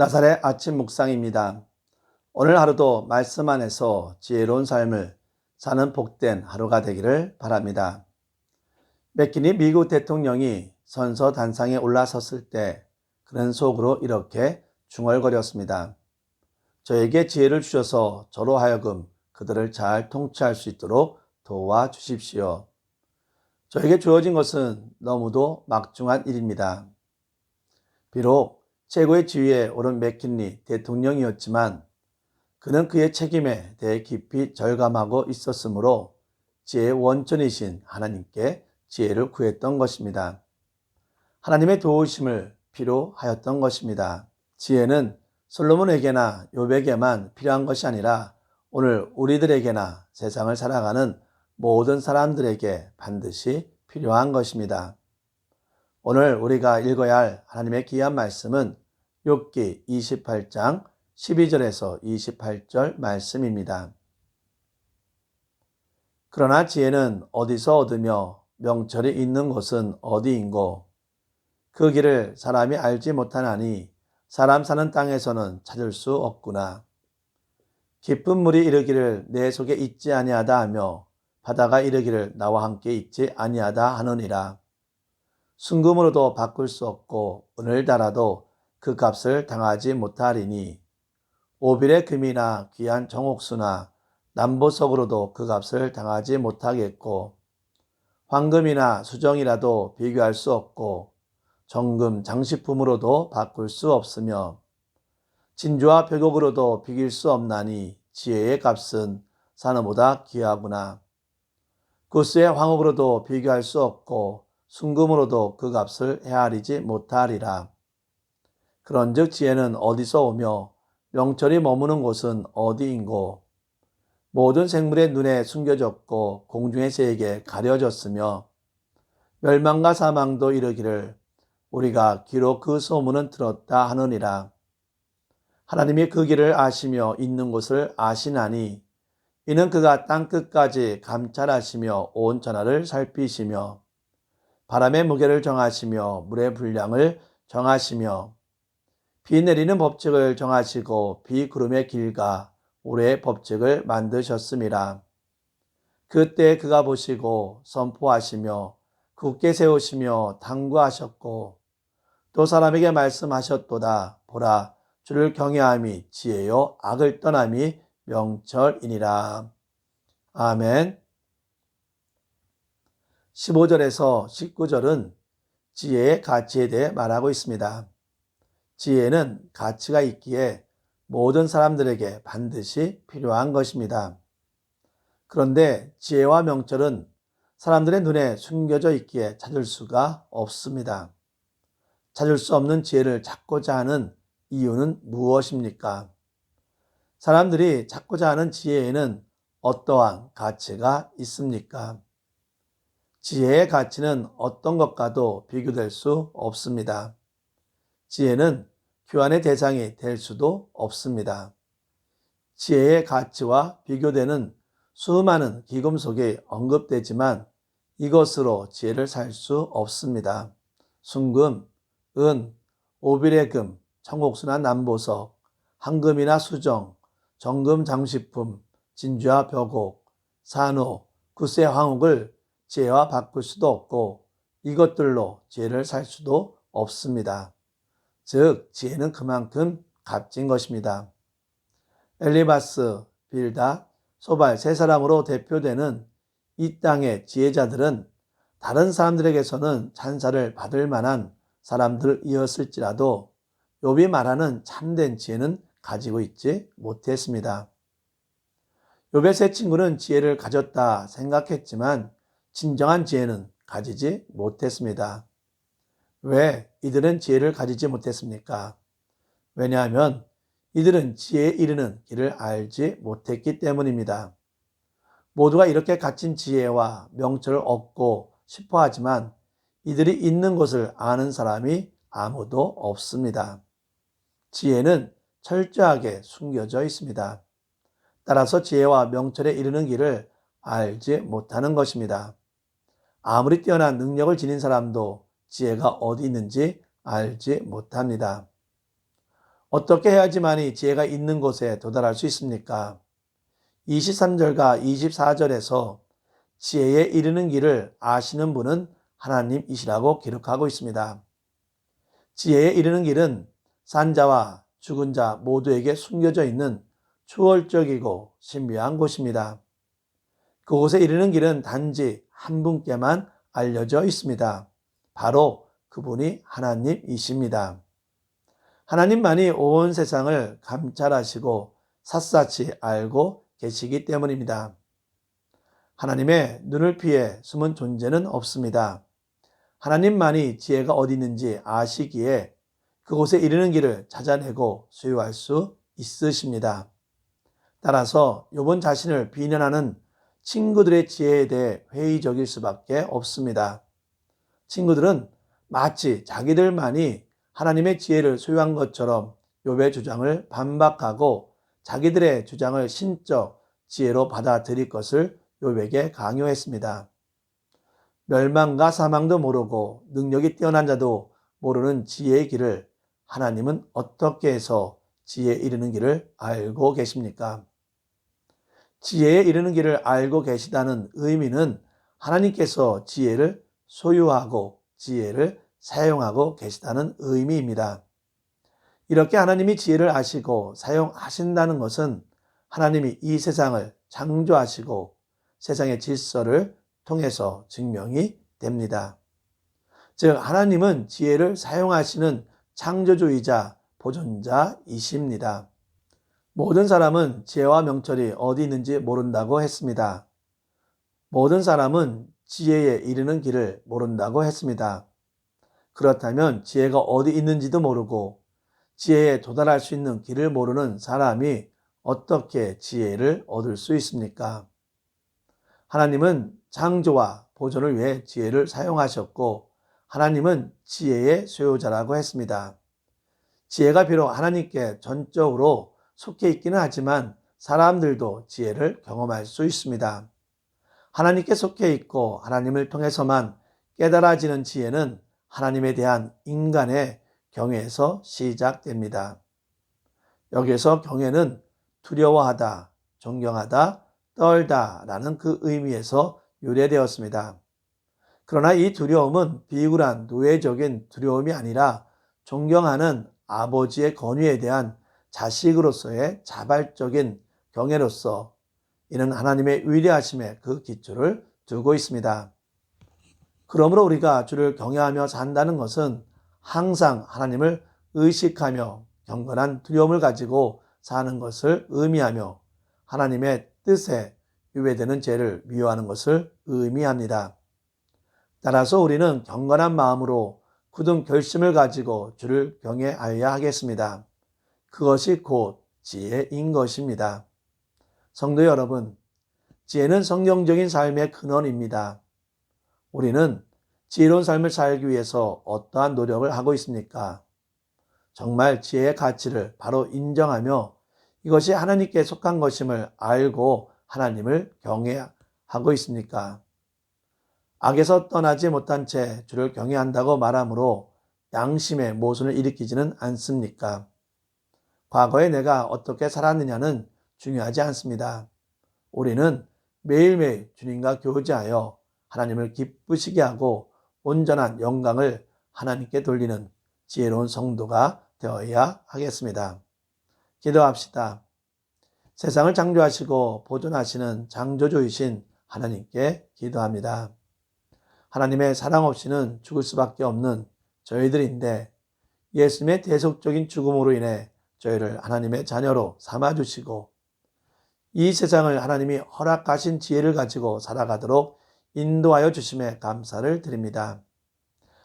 나사렛 아침 묵상입니다. 오늘 하루도 말씀 안에서 지혜로운 삶을 사는 복된 하루가 되기를 바랍니다. 맥키니 미국 대통령이 선서 단상에 올라섰을 때 그는 속으로 이렇게 중얼거렸습니다. 저에게 지혜를 주셔서 저로 하여금 그들을 잘 통치할 수 있도록 도와주십시오. 저에게 주어진 것은 너무도 막중한 일입니다. 비록 최고의 지위에 오른 맥킨리 대통령이었지만 그는 그의 책임에 대해 깊이 절감하고 있었으므로 지혜의 원천이신 하나님께 지혜를 구했던 것입니다. 하나님의 도우심을 필요하였던 것입니다. 지혜는 솔로몬에게나 욥에게만 필요한 것이 아니라 오늘 우리들에게나 세상을 살아가는 모든 사람들에게 반드시 필요한 것입니다. 오늘 우리가 읽어야 할 하나님의 귀한 말씀은 욥기 28장 12절에서 28절 말씀입니다. 그러나 지혜는 어디서 얻으며 명철이 있는 곳은 어디인고 그 길을 사람이 알지 못하나니 사람 사는 땅에서는 찾을 수 없구나. 깊은 물이 이르기를 내 속에 있지 아니하다 하며 바다가 이르기를 나와 함께 있지 아니하다 하느니라. 순금으로도 바꿀 수 없고 은을 달아도 그 값을 당하지 못하리니 오빌의 금이나 귀한 정옥수나 남보석으로도 그 값을 당하지 못하겠고 황금이나 수정이라도 비교할 수 없고 정금 장식품으로도 바꿀 수 없으며 진주와 백옥으로도 비길 수 없나니 지혜의 값은 산업보다 귀하구나. 구스의 황옥으로도 비교할 수 없고 순금으로도 그 값을 헤아리지 못하리라. 그런즉 지혜는 어디서 오며 명철이 머무는 곳은 어디인고 모든 생물의 눈에 숨겨졌고 공중의 새에게 가려졌으며 멸망과 사망도 이르기를 우리가 기록 그 소문은 들었다 하느니라. 하나님이 그 길을 아시며 있는 곳을 아시나니 이는 그가 땅끝까지 감찰하시며 온 천하를 살피시며 바람의 무게를 정하시며 물의 분량을 정하시며 비 내리는 법칙을 정하시고 비구름의 길과 우레의 법칙을 만드셨음이라. 그때 그가 보시고 선포하시며 굳게 세우시며 탐구하셨고 또 사람에게 말씀하셨도다. 보라, 주를 경외함이 지혜요 악을 떠남이 명철이니라. 아멘. 15절에서 19절은 지혜의 가치에 대해 말하고 있습니다. 지혜는 가치가 있기에 모든 사람들에게 반드시 필요한 것입니다. 그런데 지혜와 명철은 사람들의 눈에 숨겨져 있기에 찾을 수가 없습니다. 찾을 수 없는 지혜를 찾고자 하는 이유는 무엇입니까? 사람들이 찾고자 하는 지혜에는 어떠한 가치가 있습니까? 지혜의 가치는 어떤 것과도 비교될 수 없습니다. 지혜는 교환의 대상이 될 수도 없습니다. 지혜의 가치와 비교되는 수많은 기금속이 언급되지만 이것으로 지혜를 살 수 없습니다. 순금, 은, 오빌의 금, 청옥수나 남보석, 황금이나 수정, 정금 장식품, 진주와 벽옥, 산호, 구스의 황옥을 지혜와 바꿀 수도 없고 이것들로 지혜를 살 수도 없습니다. 즉 지혜는 그만큼 값진 것입니다. 엘리바스, 빌다, 소발 세 사람으로 대표되는 이 땅의 지혜자들은 다른 사람들에게서는 찬사를 받을 만한 사람들이었을지라도 욥이 말하는 참된 지혜는 가지고 있지 못했습니다. 욥의 세 친구는 지혜를 가졌다 생각했지만 진정한 지혜는 가지지 못했습니다. 왜 이들은 지혜를 가지지 못했습니까? 왜냐하면 이들은 지혜에 이르는 길을 알지 못했기 때문입니다. 모두가 이렇게 갇힌 지혜와 명철을 얻고 싶어 하지만 이들이 있는 곳을 아는 사람이 아무도 없습니다. 지혜는 철저하게 숨겨져 있습니다. 따라서 지혜와 명철에 이르는 길을 알지 못하는 것입니다. 아무리 뛰어난 능력을 지닌 사람도 지혜가 어디 있는지 알지 못합니다. 어떻게 해야지만이 지혜가 있는 곳에 도달할 수 있습니까? 23절과 24절에서 지혜에 이르는 길을 아시는 분은 하나님이시라고 기록하고 있습니다. 지혜에 이르는 길은 산자와 죽은 자 모두에게 숨겨져 있는 초월적이고 신비한 곳입니다. 그곳에 이르는 길은 단지 한 분께만 알려져 있습니다. 바로 그분이 하나님이십니다. 하나님만이 온 세상을 감찰하시고 샅샅이 알고 계시기 때문입니다. 하나님의 눈을 피해 숨은 존재는 없습니다. 하나님만이 지혜가 어디 있는지 아시기에 그곳에 이르는 길을 찾아내고 소유할 수 있으십니다. 따라서 욥은 자신을 비난하는 친구들의 지혜에 대해 회의적일 수밖에 없습니다. 친구들은 마치 자기들만이 하나님의 지혜를 소유한 것처럼 욥의 주장을 반박하고 자기들의 주장을 신적 지혜로 받아들일 것을 욥에게 강요했습니다. 멸망과 사망도 모르고 능력이 뛰어난 자도 모르는 지혜의 길을 하나님은 어떻게 해서 지혜에 이르는 길을 알고 계십니까? 지혜에 이르는 길을 알고 계시다는 의미는 하나님께서 지혜를 소유하고 지혜를 사용하고 계시다는 의미입니다. 이렇게 하나님이 지혜를 아시고 사용하신다는 것은 하나님이 이 세상을 창조하시고 세상의 질서를 통해서 증명이 됩니다. 즉 하나님은 지혜를 사용하시는 창조주이자 보존자이십니다. 모든 사람은 지혜와 명철이 어디 있는지 모른다고 했습니다. 모든 사람은 지혜에 이르는 길을 모른다고 했습니다. 그렇다면 지혜가 어디 있는지도 모르고 지혜에 도달할 수 있는 길을 모르는 사람이 어떻게 지혜를 얻을 수 있습니까? 하나님은 창조와 보존을 위해 지혜를 사용하셨고 하나님은 지혜의 소유자라고 했습니다. 지혜가 비록 하나님께 전적으로 속해 있기는 하지만 사람들도 지혜를 경험할 수 있습니다. 하나님께 속해 있고 하나님을 통해서만 깨달아지는 지혜는 하나님에 대한 인간의 경외에서 시작됩니다. 여기에서 경외는 두려워하다, 존경하다, 떨다 라는 그 의미에서 유래되었습니다. 그러나 이 두려움은 비굴한 노예적인 두려움이 아니라 존경하는 아버지의 권위에 대한 자식으로서의 자발적인 경외로서 이는 하나님의 위대하심에 그 기초를 두고 있습니다. 그러므로 우리가 주를 경외하며 산다는 것은 항상 하나님을 의식하며 경건한 두려움을 가지고 사는 것을 의미하며 하나님의 뜻에 위배되는 죄를 미워하는 것을 의미합니다. 따라서 우리는 경건한 마음으로 굳은 결심을 가지고 주를 경외하여야 하겠습니다. 그것이 곧 지혜인 것입니다. 성도 여러분, 지혜는 성경적인 삶의 근원입니다. 우리는 지혜로운 삶을 살기 위해서 어떠한 노력을 하고 있습니까? 정말 지혜의 가치를 바로 인정하며 이것이 하나님께 속한 것임을 알고 하나님을 경외하고 있습니까? 악에서 떠나지 못한 채 주를 경외한다고 말하므로 양심의 모순을 일으키지는 않습니까? 과거에 내가 어떻게 살았느냐는 중요하지 않습니다. 우리는 매일매일 주님과 교제하여 하나님을 기쁘시게 하고 온전한 영광을 하나님께 돌리는 지혜로운 성도가 되어야 하겠습니다. 기도합시다. 세상을 창조하시고 보존하시는 창조주이신 하나님께 기도합니다. 하나님의 사랑 없이는 죽을 수밖에 없는 저희들인데 예수님의 대속적인 죽음으로 인해 저희를 하나님의 자녀로 삼아주시고 이 세상을 하나님이 허락하신 지혜를 가지고 살아가도록 인도하여 주심에 감사를 드립니다.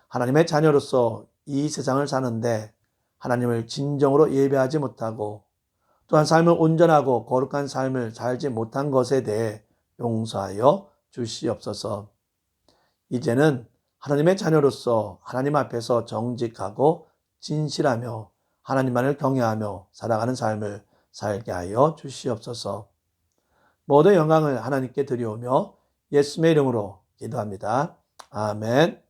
하나님의 자녀로서 이 세상을 사는데 하나님을 진정으로 예배하지 못하고 또한 삶을 온전하고 거룩한 삶을 살지 못한 것에 대해 용서하여 주시옵소서. 이제는 하나님의 자녀로서 하나님 앞에서 정직하고 진실하며 하나님만을 경외하며 살아가는 삶을 살게 하여 주시옵소서. 모든 영광을 하나님께 드리오며 예수님의 이름으로 기도합니다. 아멘.